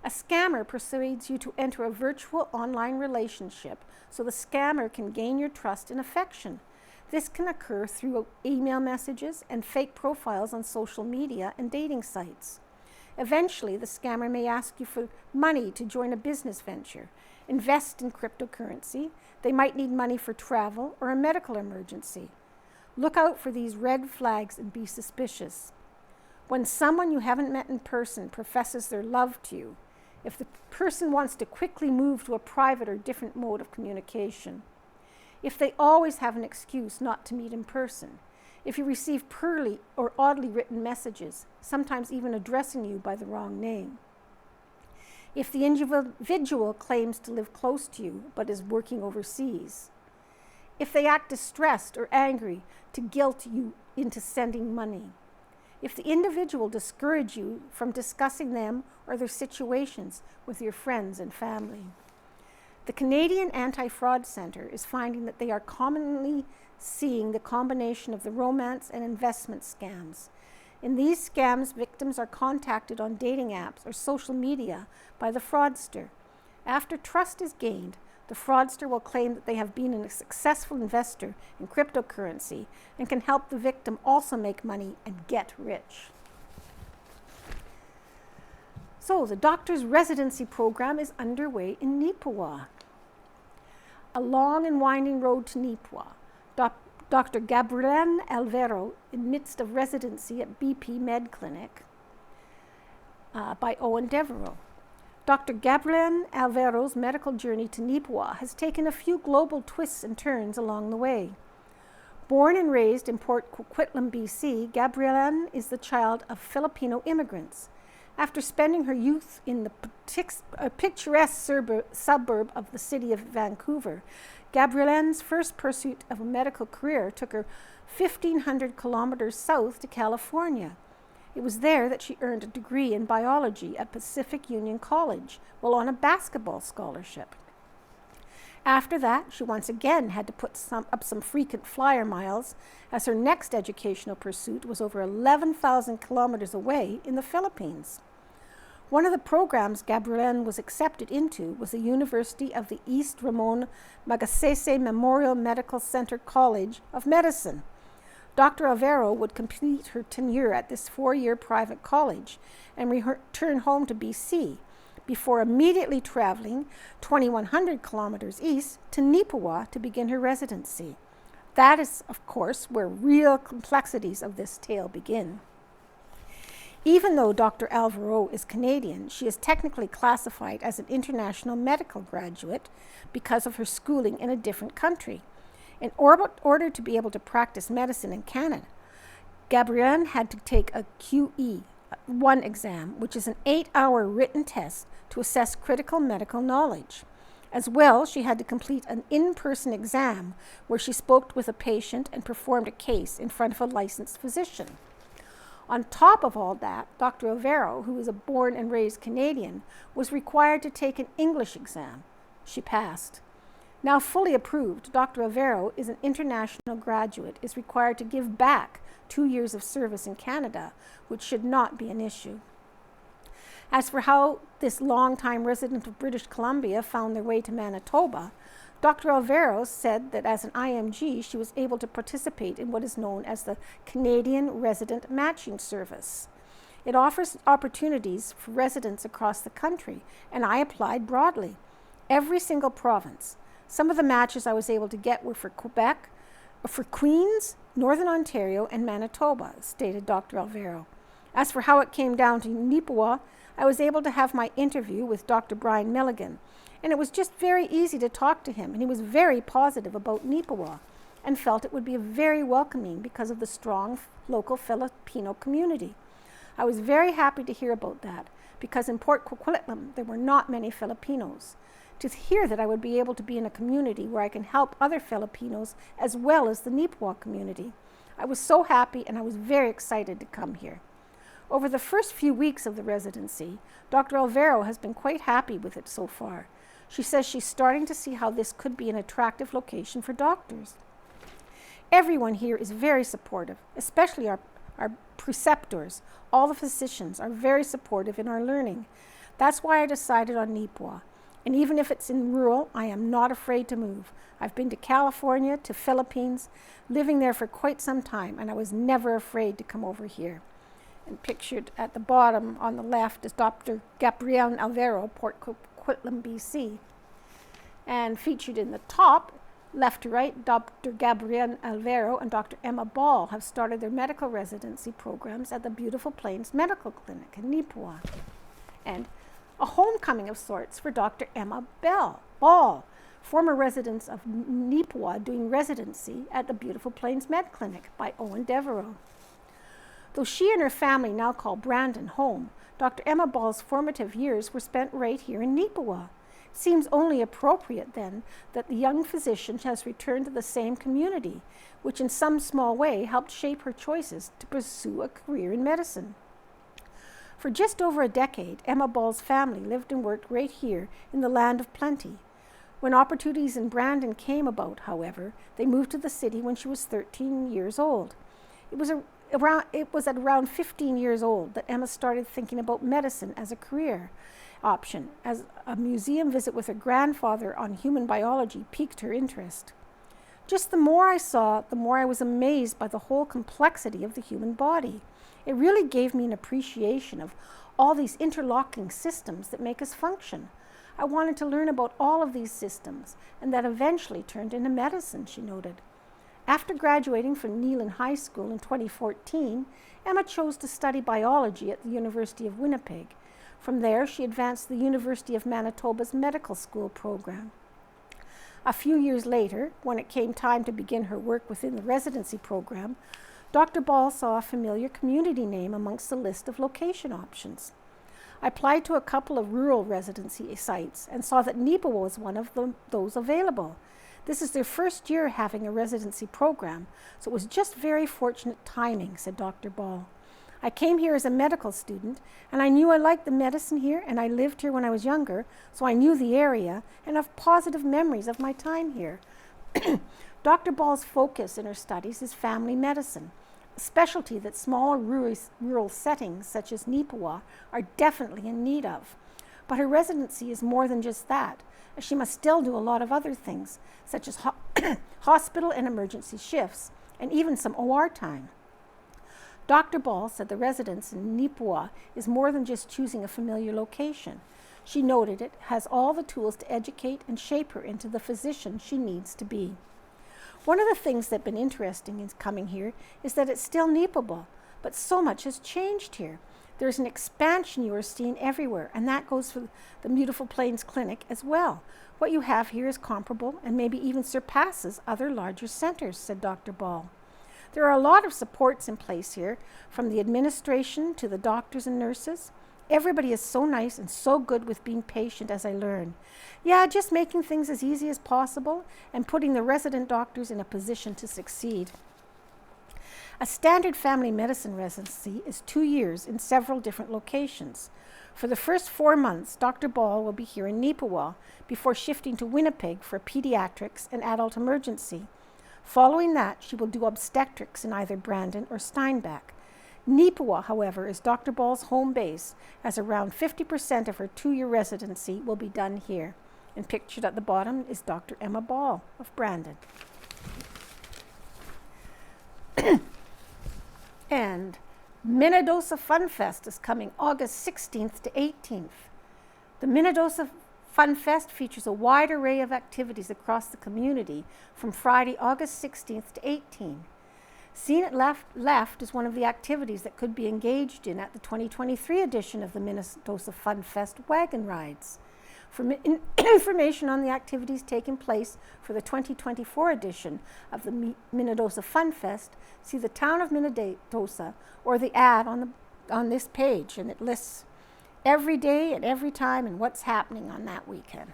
A scammer persuades you to enter a virtual online relationship so the scammer can gain your trust and affection. This can occur through email messages and fake profiles on social media and dating sites. Eventually, the scammer may ask you for money to join a business venture, invest in cryptocurrency. They might need money for travel or a medical emergency. Look out for these red flags and be suspicious. When someone you haven't met in person professes their love to you, if the person wants to quickly move to a private or different mode of communication, if they always have an excuse not to meet in person, if you receive poorly or oddly written messages, sometimes even addressing you by the wrong name, if the individual claims to live close to you but is working overseas, if they act distressed or angry to guilt you into sending money, if the individual discourages you from discussing them or their situations with your friends and family. The Canadian Anti-Fraud Centre is finding that they are commonly seeing the combination of the romance and investment scams. In these scams, victims are contacted on dating apps or social media by the fraudster. After trust is gained, the fraudster will claim that they have been a successful investor in cryptocurrency and can help the victim also make money and get rich. So the doctor's residency program is underway in Neepawa. A long and winding road to Neepawa. Dr. Gabrielle Alvaro, in midst of residency at BP Med Clinic by Owen Devereaux. Dr. Gabrielle Alvaro's medical journey to Neepawa has taken a few global twists and turns along the way. Born and raised in Port Coquitlam, BC, Gabrielle is the child of Filipino immigrants. After spending her youth in the picturesque suburb of the city of Vancouver, Gabrielle's first pursuit of a medical career took her 1,500 kilometers south to California. It was there that she earned a degree in biology at Pacific Union College while on a basketball scholarship. After that, she once again had to put up some frequent flyer miles, as her next educational pursuit was over 11,000 kilometers away in the Philippines. One of the programs Gabrielle was accepted into was the University of the East Ramon Magsaysay Memorial Medical Center College of Medicine. Dr. Alvaro would complete her tenure at this 4-year private college and return home to BC before immediately traveling 2,100 kilometers east to Neepawa to begin her residency. That is, of course, where real complexities of this tale begin. Even though Dr. Alvaro is Canadian, she is technically classified as an international medical graduate because of her schooling in a different country. In order to be able to practice medicine in Canada, Gabrielle had to take a QE1 exam, which is an 8-hour written test to assess critical medical knowledge. As well, she had to complete an in-person exam where she spoke with a patient and performed a case in front of a licensed physician. On top of all that, Dr. Alvaro, who is a born and raised Canadian, was required to take an English exam. She passed. Now fully approved, Dr. Alvaro is an international graduate, is required to give back 2 years of service in Canada, which should not be an issue. As for how this long-time resident of British Columbia found their way to Manitoba, Dr. Alvaro said that as an IMG, she was able to participate in what is known as the Canadian Resident Matching Service. It offers opportunities for residents across the country, and I applied broadly. Every single province. Some of the matches I was able to get were for Quebec, for Queens, Northern Ontario, and Manitoba, stated Dr. Alvaro. As for how it came down to Neepawa, I was able to have my interview with Dr. Brian Milligan, and it was just very easy to talk to him, and he was very positive about Neepawa and felt it would be very welcoming because of the strong local Filipino community. I was very happy to hear about that because in Port Coquitlam there were not many Filipinos. To hear that I would be able to be in a community where I can help other Filipinos as well as the Neepawa community. I was so happy and I was very excited to come here. Over the first few weeks of the residency, Dr. Alvaro has been quite happy with it so far. She says she's starting to see how this could be an attractive location for doctors. Everyone here is very supportive, especially our preceptors. All the physicians are very supportive in our learning. That's why I decided on Neepawa. And even if it's in rural, I am not afraid to move. I've been to California, to Philippines, living there for quite some time, and I was never afraid to come over here. And pictured at the bottom on the left is Dr. Gabrielle Alvaro, Port Coquitlam, BC. And featured in the top, left to right, Dr. Gabrielle Alvaro and Dr. Emma Ball have started their medical residency programs at the Beautiful Plains Medical Clinic in Neepawa. And a homecoming of sorts for Dr. Emma Ball, former resident of Neepawa, doing residency at the Beautiful Plains Med Clinic by Owen Devereaux. Though she and her family now call Brandon home, Dr. Emma Ball's formative years were spent right here in Neepawa. It seems only appropriate, then, that the young physician has returned to the same community, which in some small way helped shape her choices to pursue a career in medicine. For just over a decade, Emma Ball's family lived and worked right here in the land of plenty. When opportunities in Brandon came about, however, they moved to the city when she was 13 years old. It was at around 15 years old that Emma started thinking about medicine as a career option, as a museum visit with her grandfather on human biology piqued her interest. Just the more I saw, the more I was amazed by the whole complexity of the human body. It really gave me an appreciation of all these interlocking systems that make us function. I wanted to learn about all of these systems, and that eventually turned into medicine, she noted. After graduating from Neelan High School in 2014, Emma chose to study biology at the University of Winnipeg. From there, she advanced to the University of Manitoba's medical school program. A few years later, when it came time to begin her work within the residency program, Dr. Ball saw a familiar community name amongst the list of location options. I applied to a couple of rural residency sites and saw that Neepawa was one of those available. This is their first year having a residency program, so it was just very fortunate timing, said Dr. Ball. I came here as a medical student, and I knew I liked the medicine here, and I lived here when I was younger, so I knew the area and have positive memories of my time here. Dr. Ball's focus in her studies is family medicine, a specialty that smaller rural settings such as Neepawa are definitely in need of. But her residency is more than just that, as she must still do a lot of other things, such as hospital and emergency shifts, and even some OR time. Dr. Ball said the residence in Neepawa is more than just choosing a familiar location. She noted it has all the tools to educate and shape her into the physician she needs to be. One of the things that's been interesting in coming here is that it's still Neepawa, but so much has changed here. There's an expansion you are seeing everywhere, and that goes for the Beautiful Plains Clinic as well, What you have here is comparable and maybe even surpasses other larger centers, said Dr. Ball. There are a lot of supports in place here, from the administration to the doctors and nurses. Everybody is so nice and so good with being patient, as I learn. Yeah, just making things as easy as possible and putting the resident doctors in a position to succeed. A standard family medicine residency is 2 years in several different locations. For the first 4 months, Dr. Ball will be here in Neepawa before shifting to Winnipeg for pediatrics and adult emergency. Following that, she will do obstetrics in either Brandon or Steinbach. Neepawa, however, is Dr. Ball's home base, as around 50% of her 2-year residency will be done here. And pictured at the bottom is Dr. Emma Ball of Brandon. And Minnedosa Fun Fest is coming August 16th to 18th. The Minnedosa Fun Fest features a wide array of activities across the community from Friday, August 16th to 18th. Seen at left is one of the activities that could be engaged in at the 2023 edition of the Minnedosa Fun Fest wagon rides. For information on the activities taking place for the 2024 edition of the Minnedosa Fun Fest, see the Town of Minnedosa or the ad on this page, and it lists every day and every time and what's happening on that weekend.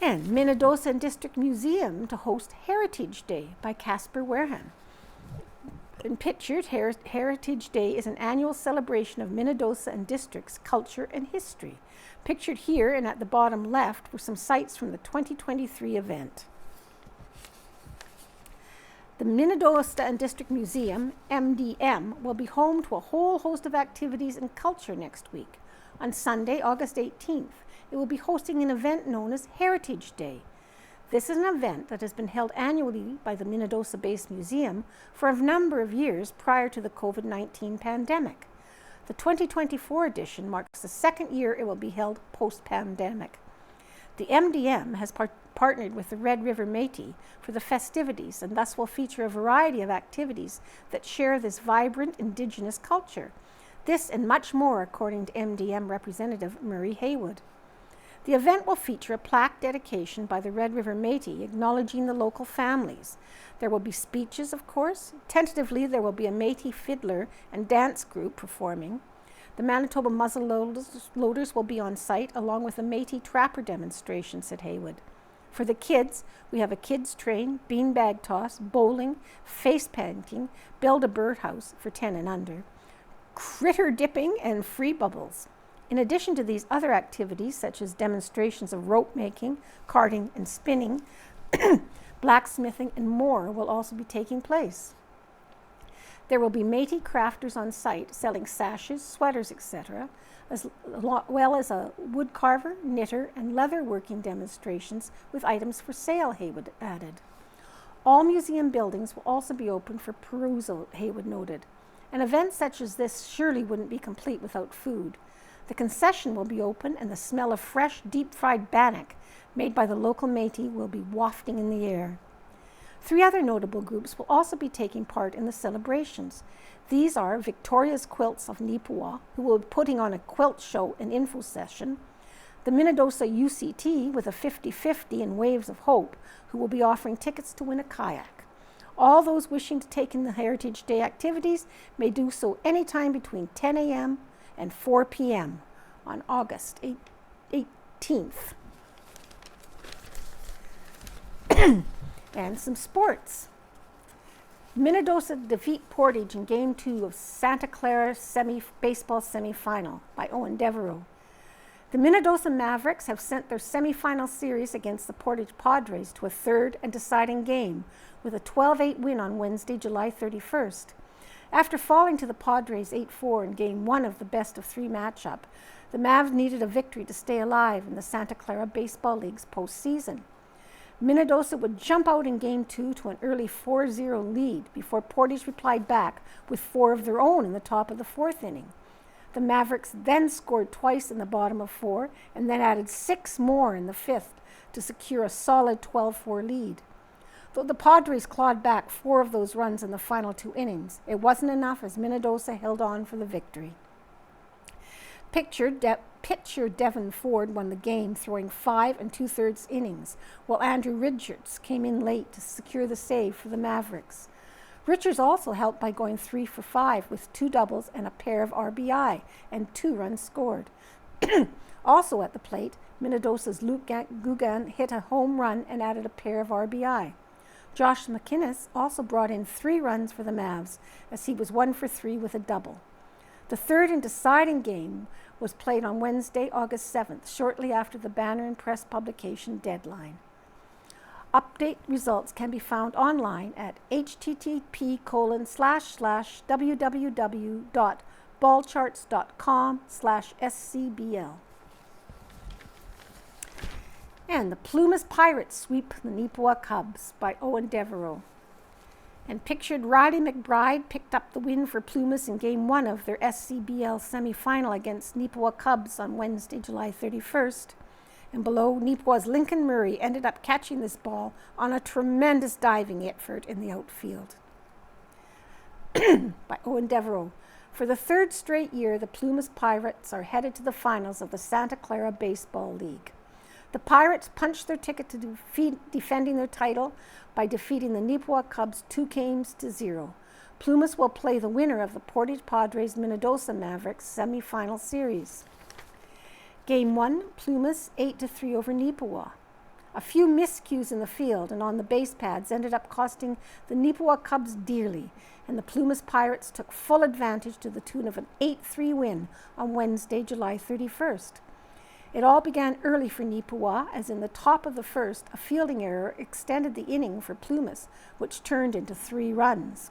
And Minnedosa and District Museum to host Heritage Day by Casper Wareham. And pictured, Heritage Day is an annual celebration of Minnedosa and District's culture and history. Pictured here and at the bottom left were some sites from the 2023 event. The Minnedosa and District Museum, MDM, will be home to a whole host of activities and culture next week. On Sunday, August 18th, it will be hosting an event known as Heritage Day. This is an event that has been held annually by the Minnedosa-based museum for a number of years prior to the COVID-19 pandemic. The 2024 edition marks the second year it will be held post-pandemic. The MDM has partnered with the Red River Métis for the festivities and thus will feature a variety of activities that share this vibrant Indigenous culture. This and much more, according to MDM representative Murray Haywood. The event will feature a plaque dedication by the Red River Métis acknowledging the local families. There will be speeches, of course. Tentatively, there will be a Métis fiddler and dance group performing. The Manitoba muzzleloaders will be on site along with a Métis trapper demonstration, said Haywood. For the kids, we have a kids train, beanbag toss, bowling, face painting, build a birdhouse for 10 and under, critter dipping, and free bubbles. In addition to these other activities, such as demonstrations of rope making, carting and spinning, blacksmithing, and more will also be taking place. There will be Métis crafters on site selling sashes, sweaters, etc., as well as a wood carver, knitter, and leather working demonstrations with items for sale, Haywood added. All museum buildings will also be open for perusal, Haywood noted. An event such as this surely wouldn't be complete without food. The concession will be open and the smell of fresh, deep-fried bannock made by the local Métis will be wafting in the air. 3 other notable groups will also be taking part in the celebrations. These are Victoria's Quilts of Neepawa, who will be putting on a quilt show and info session, the Minnedosa UCT with a 50-50 and Waves of Hope, who will be offering tickets to win a kayak. All those wishing to take in the Heritage Day activities may do so anytime between 10 a.m. and 4 p.m. on August 18th. And some sports. Minnedosa defeat Portage in Game 2 of Santa Clara baseball semifinal by Owen Devereaux. The Minnedosa Mavericks have sent their semifinal series against the Portage Padres to a third and deciding game with a 12-8 win on Wednesday, July 31st. After falling to the Padres 8-4 in Game 1 of the best-of-3 matchup, the Mavs needed a victory to stay alive in the Santa Clara Baseball League's postseason. Minnedosa would jump out in Game 2 to an early 4-0 lead before Portage replied back with 4 of their own in the top of the 4th inning. The Mavericks then scored twice in the bottom of 4 and then added 6 more in the 5th to secure a solid 12-4 lead. Though the Padres clawed back 4 of those runs in the final 2 innings, it wasn't enough as Minnedosa held on for the victory. Pitcher Devin Ford won the game, throwing 5 2/3 innings, while Andrew Richards came in late to secure the save for the Mavericks. Richards also helped by going 3 for 5 with 2 doubles and a pair of RBI and 2 runs scored. Also at the plate, Minnedosa's Luke Gugan hit a home run and added a pair of RBI. Josh McInnes also brought in 3 runs for the Mavs, as he was 1 for 3 with a double. The third and deciding game was played on Wednesday, August 7th, shortly after the Banner and Press publication deadline. Update results can be found online at http://www.ballcharts.com/scbl. And the Plumas Pirates sweep the Neepawa Cubs by Owen Devereaux. And pictured Riley McBride picked up the win for Plumas in Game 1 of their SCBL semifinal against Neepawa Cubs on Wednesday, July 31st. And below, Neepawa's Lincoln Murray ended up catching this ball on a tremendous diving effort in the outfield. By Owen Devereaux. For the 3rd straight year, the Plumas Pirates are headed to the finals of the Santa Clara Baseball League. The Pirates punched their ticket to defending their title by defeating the Neepawa Cubs 2-0. Plumas will play the winner of the Portage Padres Minnedosa Mavericks semifinal series. Game 1, Plumas 8-3 over Neepawa. A few miscues in the field and on the base pads ended up costing the Neepawa Cubs dearly, and the Plumas Pirates took full advantage to the tune of an 8-3 win on Wednesday, July 31st. It all began early for Neepawa, as in the top of the first, a fielding error extended the inning for Plumas, which turned into 3 runs.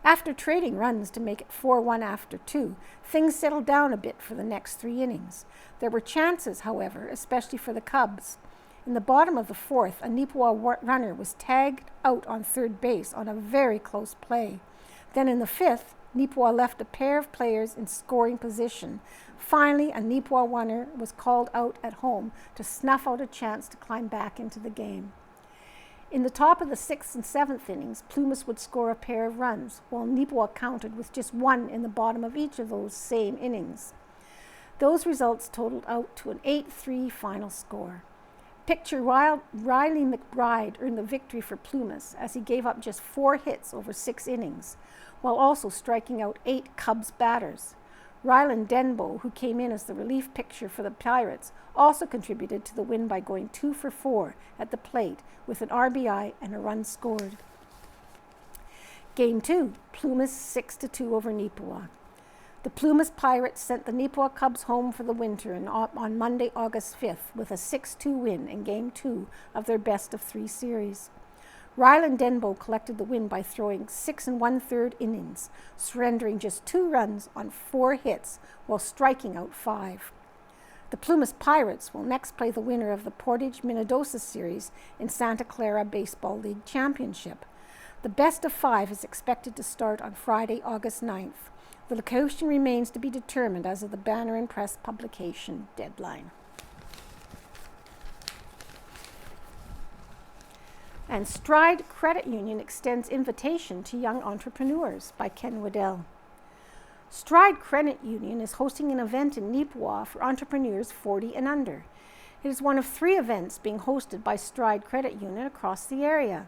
After trading runs to make it 4-1 after 2, things settled down a bit for the next 3 innings. There were chances, however, especially for the Cubs. In the bottom of the 4th, a Neepawa runner was tagged out on third base on a very close play. Then in the 5th, Neepawa left a pair of players in scoring position. Finally, a Neepawa runner was called out at home to snuff out a chance to climb back into the game. In the top of the 6th and 7th innings, Plumas would score a pair of runs, while Neepawa countered with just 1 in the bottom of each of those same innings. Those results totaled out to an 8-3 final score. Picture Riley McBride earned the victory for Plumas, as he gave up just 4 hits over 6 innings, while also striking out 8 Cubs batters. Rylan Denbo, who came in as the relief pitcher for the Pirates, also contributed to the win by going 2 for 4 at the plate with an RBI and a run scored. Game 2, Plumas 6-2 over Neepawa. The Plumas Pirates sent the Neepawa Cubs home for the winter on Monday, August 5th, with a 6-2 win in Game 2 of their best-of-3 series. Rylan Denbo collected the win by throwing 6 1/3 innings, surrendering just 2 runs on 4 hits while striking out 5. The Plumas Pirates will next play the winner of the Portage Minnedosa series in Santa Clara Baseball League Championship. The best-of-5 is expected to start on Friday, August 9th. The location remains to be determined as of the Banner and Press publication deadline. And Stride Credit Union extends invitation to young entrepreneurs by Ken Waddell. Stride Credit Union is hosting an event in Neepawa for entrepreneurs 40 and under. It is one of 3 events being hosted by Stride Credit Union across the area.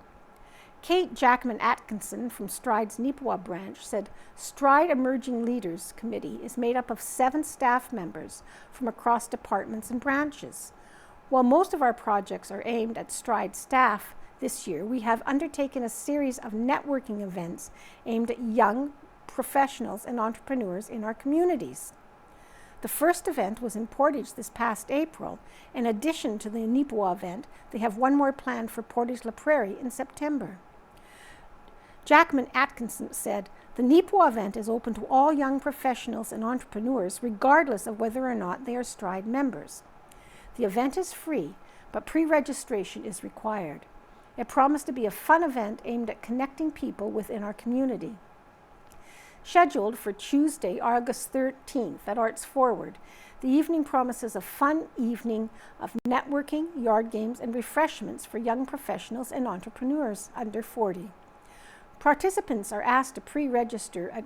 Kate Jackman Atkinson from Stride's Neepawa branch said Stride Emerging Leaders Committee is made up of 7 staff members from across departments and branches. While most of our projects are aimed at Stride staff, this year we have undertaken a series of networking events aimed at young professionals and entrepreneurs in our communities. The first event was in Portage this past April. In addition to the Neepawa event, they have one more planned for Portage La Prairie in September. Jackman Atkinson said, the Neepawa event is open to all young professionals and entrepreneurs, regardless of whether or not they are Stride members. The event is free, but pre-registration is required. It promised to be a fun event aimed at connecting people within our community. Scheduled for Tuesday, August 13th at Arts Forward, the evening promises a fun evening of networking, yard games, and refreshments for young professionals and entrepreneurs under 40. Participants are asked to pre-register at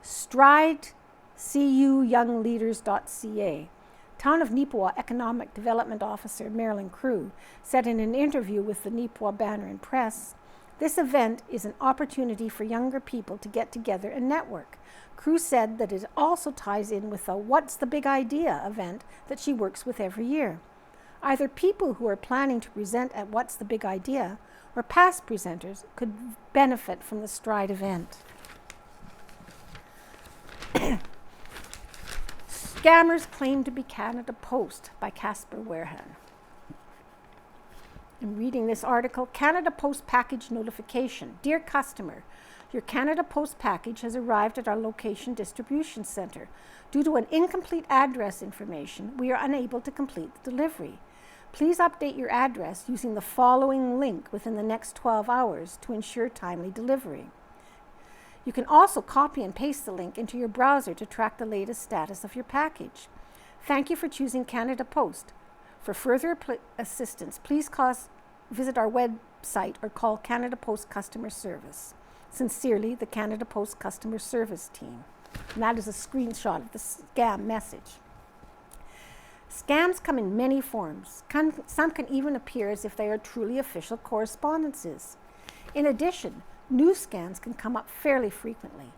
strideca.ca cuyoungleaders.ca. Town of Neepawa Economic Development Officer Marilyn Crew said in an interview with the Neepawa Banner and Press, "This event is an opportunity for younger people to get together and network." Crew said that it also ties in with the What's the Big Idea event that she works with every year. Either people who are planning to present at What's the Big Idea or past presenters could benefit from the Stride event. Scammers Claim to be Canada Post by Casper Warehan. I'm reading this article. Canada Post package notification. Dear customer, your Canada Post package has arrived at our location distribution center. Due to an incomplete address information, we are unable to complete the delivery. Please update your address using the following link within the next 12 hours to ensure timely delivery. You can also copy and paste the link into your browser to track the latest status of your package. Thank you for choosing Canada Post. For further assistance, please visit our website or call Canada Post Customer Service. Sincerely, the Canada Post Customer Service team. And that is a screenshot of the scam message. Scams come in many forms. Some can even appear as if they are truly official correspondences. In addition, new scams can come up fairly frequently.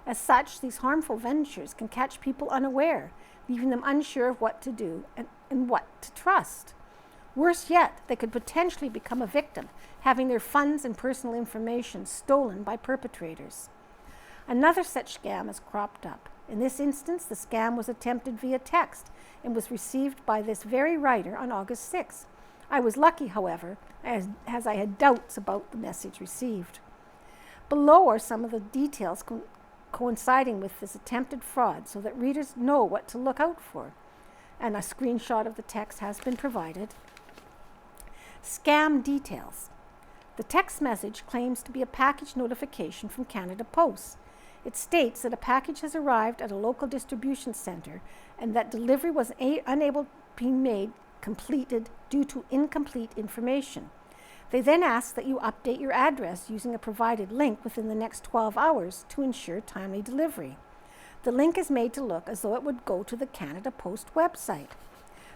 As such, these harmful ventures can catch people unaware, leaving them unsure of what to do and what to trust. Worse yet, they could potentially become a victim, having their funds and personal information stolen by perpetrators. Another such scam has cropped up. In this instance, the scam was attempted via text and was received by this very writer on August 6th. I was lucky, however, as I had doubts about the message received. Below are some of the details coinciding with this attempted fraud so that readers know what to look out for. And a screenshot of the text has been provided. Scam details. The text message claims to be a package notification from Canada Post. It states that a package has arrived at a local distribution center and that delivery was unable to be completed due to incomplete information. They then ask that you update your address using a provided link within the next 12 hours to ensure timely delivery. The link is made to look as though it would go to the Canada Post website.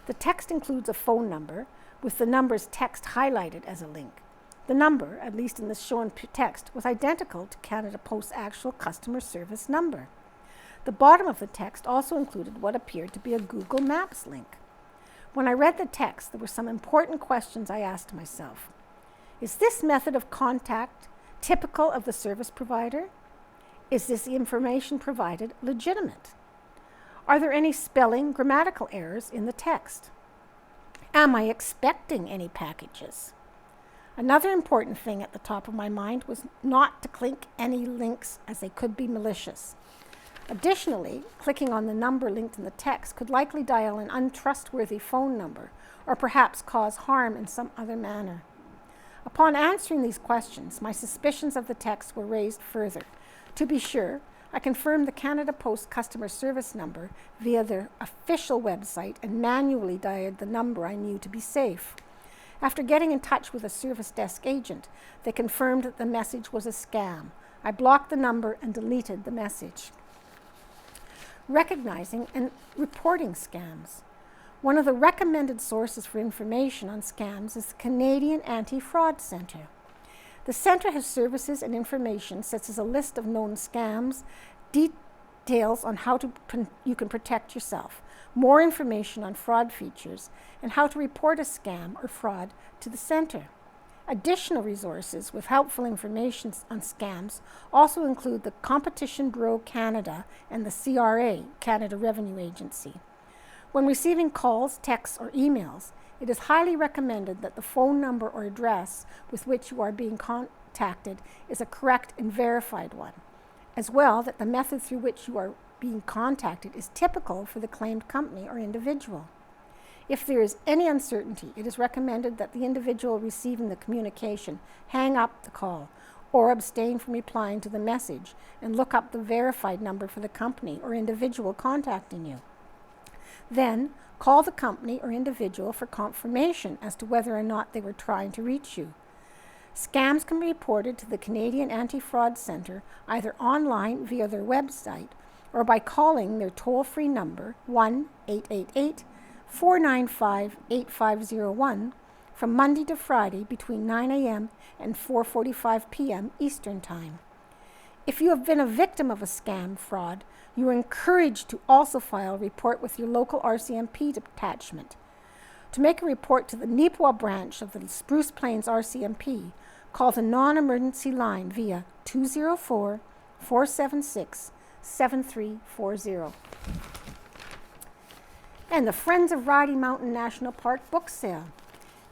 The text includes a phone number, with the number's text highlighted as a link. The number, at least in the shown text, was identical to Canada Post's actual customer service number. The bottom of the text also included what appeared to be a Google Maps link. When I read the text, there were some important questions I asked myself. Is this method of contact typical of the service provider? Is this information provided legitimate? Are there any spelling, grammatical errors in the text? Am I expecting any packages? Another important thing at the top of my mind was not to click any links as they could be malicious. Additionally, clicking on the number linked in the text could likely dial an untrustworthy phone number or perhaps cause harm in some other manner. Upon answering these questions, my suspicions of the text were raised further. To be sure, I confirmed the Canada Post customer service number via their official website and manually dialed the number I knew to be safe. After getting in touch with a service desk agent, they confirmed that the message was a scam. I blocked the number and deleted the message. Recognizing and reporting scams. One of the recommended sources for information on scams is the Canadian Anti-Fraud Centre. The centre has services and information such as a list of known scams, details on how you can protect yourself, more information on fraud features, and how to report a scam or fraud to the centre. Additional resources with helpful information on scams also include the Competition Bureau Canada and the CRA, Canada Revenue Agency. When receiving calls, texts, or emails, it is highly recommended that the phone number or address with which you are being contacted is a correct and verified one, as well that the method through which you are being contacted is typical for the claimed company or individual. If there is any uncertainty, it is recommended that the individual receiving the communication hang up the call or abstain from replying to the message and look up the verified number for the company or individual contacting you. Then, call the company or individual for confirmation as to whether or not they were trying to reach you. Scams can be reported to the Canadian Anti-Fraud Centre either online via their website or by calling their toll-free number 1-888-495-8501 from Monday to Friday between 9 a.m. and 4:45 p.m. Eastern Time. If you have been a victim of a scam fraud, you are encouraged to also file a report with your local RCMP detachment. To make a report to the Neepawa branch of the Spruce Plains RCMP, call the non-emergency line via 204-476-7340. And the Friends of Rocky Mountain National Park book sale.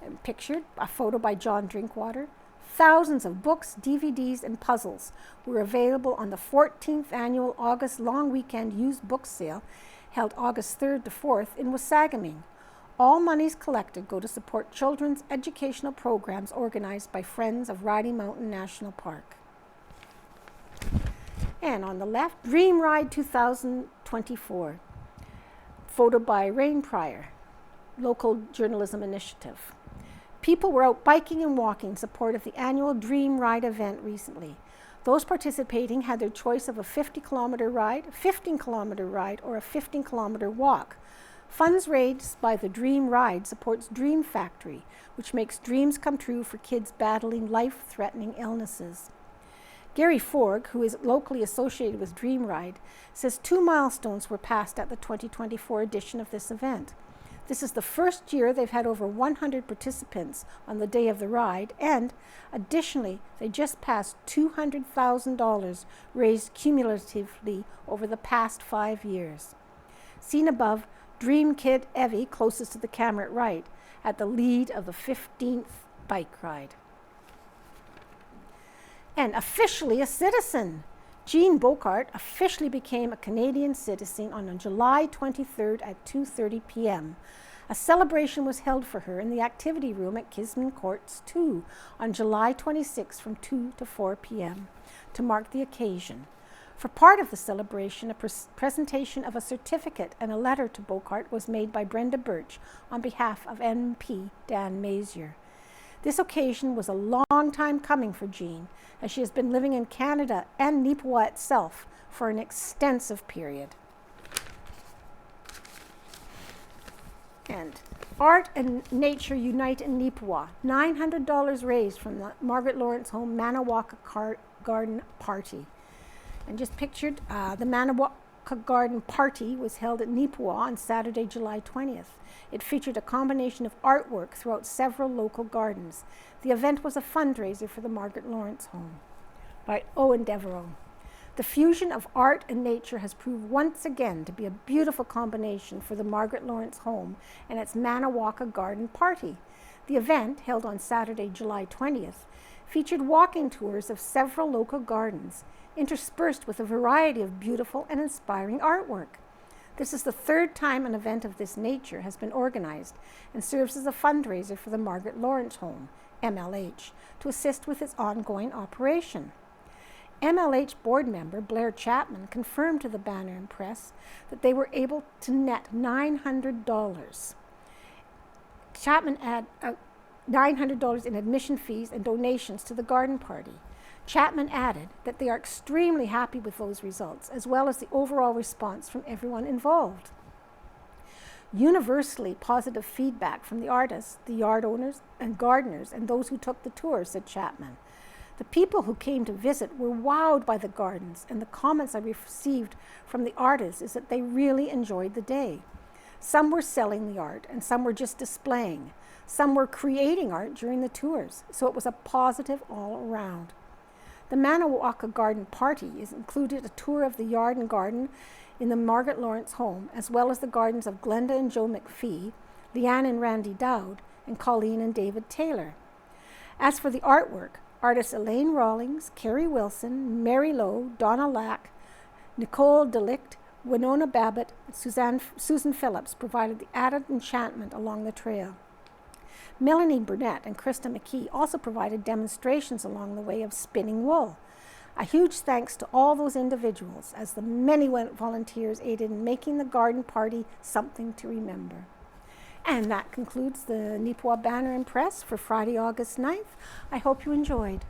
And pictured, a photo by John Drinkwater. Thousands of books, DVDs, and puzzles were available on the 14th annual August Long Weekend Used Book Sale held August 3rd to 4th in Wasagaming. All monies collected go to support children's educational programs organized by Friends of Rocky Mountain National Park. And on the left, Dream Ride 2024. Photo by Rain Pryor, local journalism initiative. People were out biking and walking in support of the annual Dream Ride event recently. Those participating had their choice of a 50-kilometer ride, 15-kilometer ride, or a 15-kilometer walk. Funds raised by the Dream Ride supports Dream Factory, which makes dreams come true for kids battling life-threatening illnesses. Gary Forg, who is locally associated with Dream Ride, says 2 milestones were passed at the 2024 edition of this event. This is the first year they've had over 100 participants on the day of the ride, and additionally, they just passed $200,000 raised cumulatively over the past 5 years. Seen above, Dream Kid Evie, closest to the camera at right, at the lead of the 15th bike ride. And officially a citizen. Jean Bocart officially became a Canadian citizen on July 23rd at 2:30 p.m. A celebration was held for her in the activity room at Kisman Courts 2 on July 26 from 2 to 4 p.m. to mark the occasion. For part of the celebration, a presentation of a certificate and a letter to Bocart was made by Brenda Birch on behalf of MP Dan Mazier. This occasion was a long time coming for Jean, as she has been living in Canada and Neepawa itself for an extensive period. And Art and Nature Unite in Neepawa. $900 raised from the Margaret Lawrence Home Manawaka Garden Party. And just pictured, the Manawaka Garden Party was held at Neepawa on Saturday, July 20th. It featured a combination of artwork throughout several local gardens. The event was a fundraiser for the Margaret Lawrence Home by Owen Devereaux. The fusion of art and nature has proved once again to be a beautiful combination for the Margaret Lawrence Home and its Manawaka Garden Party. The event, held on Saturday, July 20th, featured walking tours of several local gardens, interspersed with a variety of beautiful and inspiring artwork. This is the third time an event of this nature has been organized and serves as a fundraiser for the Margaret Lawrence Home, MLH, to assist with its ongoing operation. MLH board member Blair Chapman confirmed to the Banner and Press that they were able to net $900. Chapman added $900 in admission fees and donations to the garden party. Chapman added that they are extremely happy with those results, as well as the overall response from everyone involved. Universally positive feedback from the artists, the yard owners, and gardeners, and those who took the tour, said Chapman. The people who came to visit were wowed by the gardens, and the comments I received from the artists is that they really enjoyed the day. Some were selling the art, and some were just displaying. Some were creating art during the tours, so it was a positive all around. The Manawaka Garden Party included a tour of the yard and garden in the Margaret Lawrence Home, as well as the gardens of Glenda and Joe McPhee, Leanne and Randy Dowd, and Colleen and David Taylor. As for the artwork, artists Elaine Rawlings, Carrie Wilson, Mary Lowe, Donna Lack, Nicole Delict, Winona Babbitt, and Susan Phillips provided the added enchantment along the trail. Melanie Burnett and Krista McKee also provided demonstrations along the way of spinning wool. A huge thanks to all those individuals, as the many volunteers aided in making the garden party something to remember. And that concludes the Neepawa Banner and Press for Friday, August 9th. I hope you enjoyed.